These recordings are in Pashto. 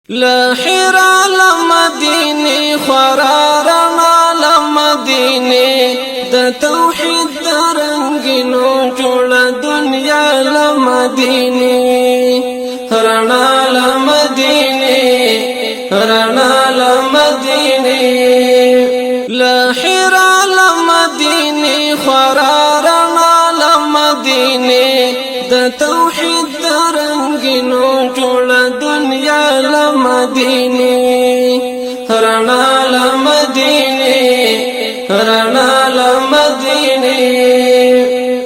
لحرا لمديني خرارنا لمديني د توحید درنګینو جوړ دنیا لمديني رڼا لمديني رڼا لمديني لحرا لمديني خرارنا لمديني د توحید درنګینو جوړ دنیا لمديني رڼا لمديني رڼا لمديني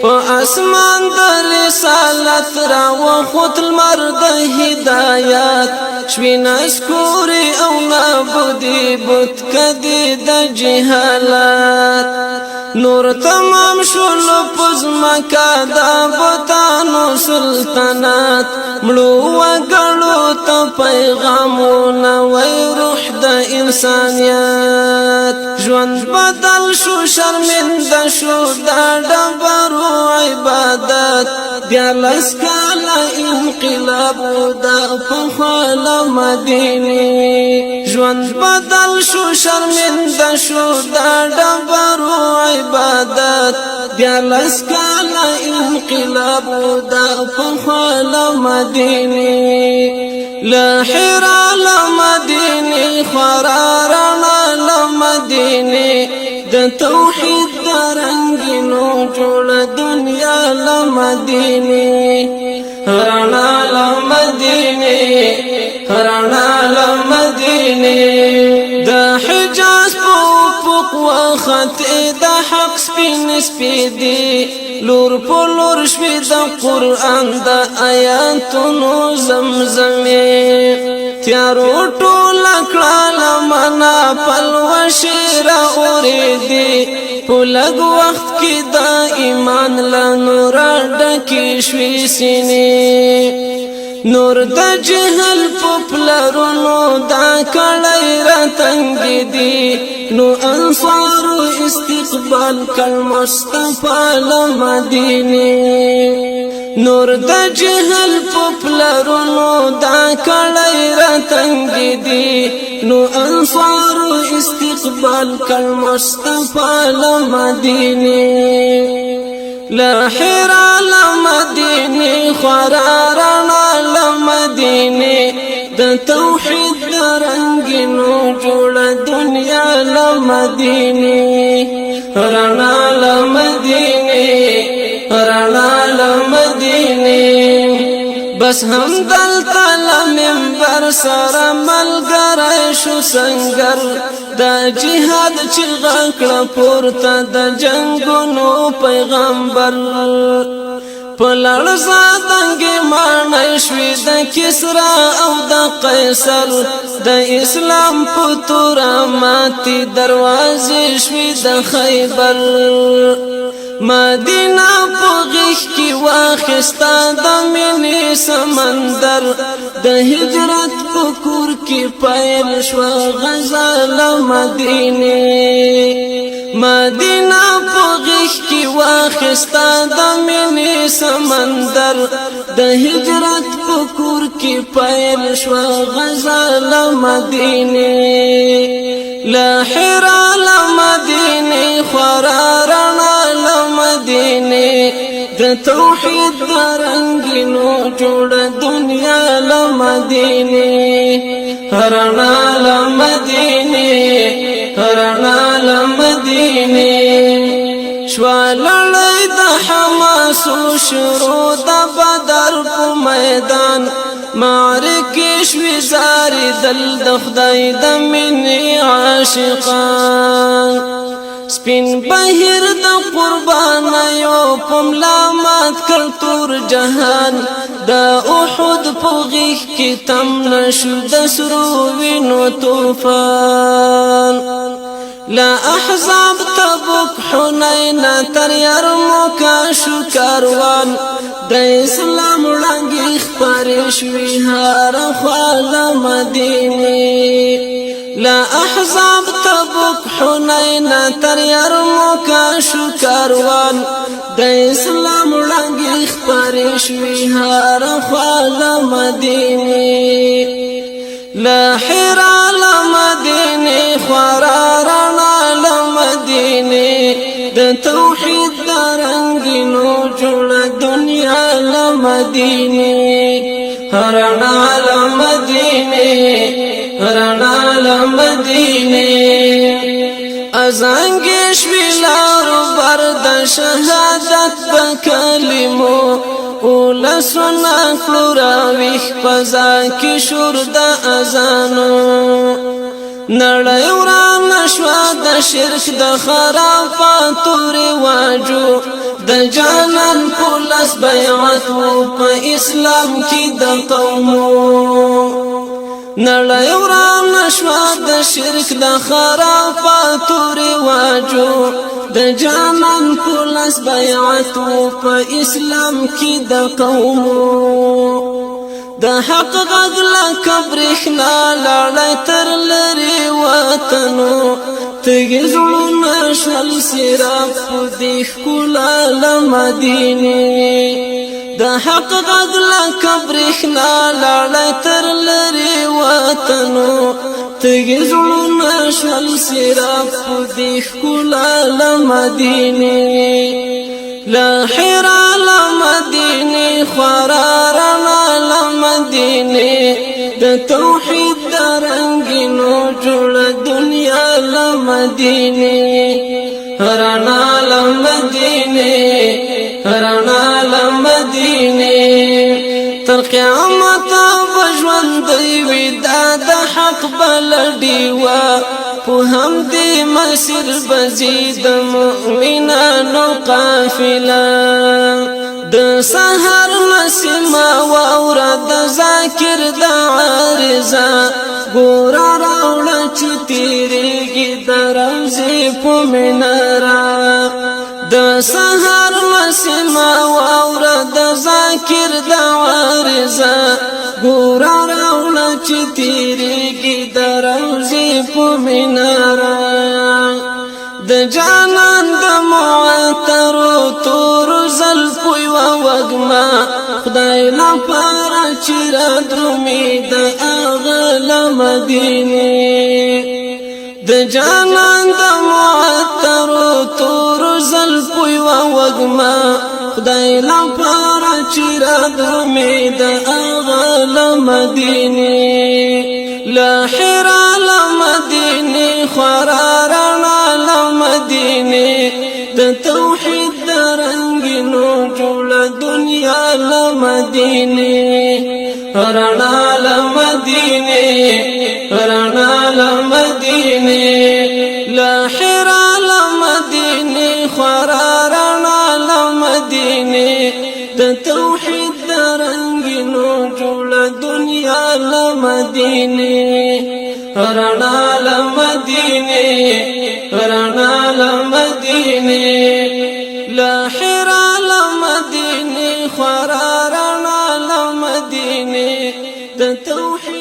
په اسمان د رسالت را وخت المرد هدايات شوينا سکوري او نابودي بوت کدي د جهالات نور تمام شول پزمکا دا بوتانو سلطنات مړو وګړو ته پیغامونه وای روح د انسانيت ژوند بدل شو شرمنده شو دا ډبرو عبادت بیا لسکاله انقلاب دا په مديني ژوند بدل شو شرمنده شو دا ډبرو عبادت بیا لسکاله انقلاب دا په مديني لحرا لمديني خرارنا لمديني د توحید درنګینو جوړ دنیا لمديني رڼا لمديني رڼا لمديني د حجاز په وخت د حق سپین سپیدي لور په لور شوي د قران د آیاتونو زمزمه تیارو ټول کړه منا پلوشیر اوریدي په لږ وخت کې د ایمان لنور ډکې شوي سینې نور د جهل پپلرونو دا کړی راتنګ دي نو انصار استقبال کل مصطفی لمديني نور د جهل پپلرونو دا کړی راتنګ دي نو انصار استقبال کل مصطفی لمديني لحرا لمديني خرارنا لمديني د توحید درنګینو جوړ دنیا لمديني رڼا لمديني رڼا لمديني بس هم دلته لمنبر سره ملګری شو سنگر دا جهاد چې غکړه پورته د جنگونو پیغمبر پلړ زادنګ مانای شوي د کسرا او د قیصر د اسلام په تور ماتي دروازې شوي د خیبر مدینه په غیږ کې واخستا د مینې سمندر د هجرت په کور کې پیل شو غزا لمديني مدینه په غیږ کې واخستا د مینې سمندر د هجرت په کور کې پیل شو غزا لمديني لحرا لمديني خرارنا لمديني د توحید درنګینو جوړ دنیا لمديني رڼا لمديني رڼا لمديني شوالړی د حماس شروع د بدر په میدان معرکې شوي زاري دل د خدای د مینې عاشقان سپین بهر د قربانیو په ملامت کلتور جهان د احد په غیږ کې تم نشو د سرو وینو طوفان لا احزاب تبوک حنین تر یرموک شو کاروان د اسلام وړاندې خپرې شوي هر خوا لمديني لا احزاب تبوک حنین تر یرموک شو کاروان د اسلام وړاندې خپرې شوي هر خوا لمديني لحرا لمدینه خورا رڼا لمدینه د توحید درنګینو جوړه دنیا لمدینه رڼا لمدینه رڼا لمدینه ازانګش ویلارو بر د شهادت بکلمو ولسنا کړراویخ پزا کې شور د اذانو نړۍ وران شوا د شرک د خرافاتو رواجو د جانان پولیس بیعت په اسلام کې د قومو نړۍ وران شوا د شرک د خرافاتو رواجو د جانان پولیس بیعت په اسلام کې د قومو د حق غږ لکه برېښنا لاړی تر لرې وطنو تږي زړونه شول سیراب په دې ښکلا له مدینې د حق غږ لکه برېښنا لاړی تر لرې وطنو تږي زړونه شول سیراب په دې ښکلا له مدینې له حرا له مدینې خورا رڼا له مدینې د توحید درنګینو جوړه دنیا له مدینې رڼا له مدینې رڼا له مدینې تر قیامت به ژوندی وي دا د حق بل ډیوه په همدې مسیر به ځي د مؤمنانو قافله د سحر نسیمه واوره د ذاکر د عارضه ګوره راوړه چې تیریږي د روضې په مناره د سحر نسیمه واوره د ذاکر د عارضه ګوره راوړه چې تیریږي د روضې په مناره د جانان د معطرو تور زلفو یوه وږمه خدای لپاره چې رادرومي د هغه له مدینې د جانان د معطرو تور زلفو یوه وږمه خدای لپاره چې رادرومي د هغه له مدینې له حرا له مدینې خورا رڼا له مدینې د توحید درنګینو جوړه دنیا له مدینې رڼا له مدینې رڼا له مدینې له حرا له مدینې خورا رڼا له مدینې د توحید درنګینو جوړه دنیا له مدینې رڼا له مدینې رڼا له مدینې له حرا له مدینې خورا رڼا له مدینې د توحید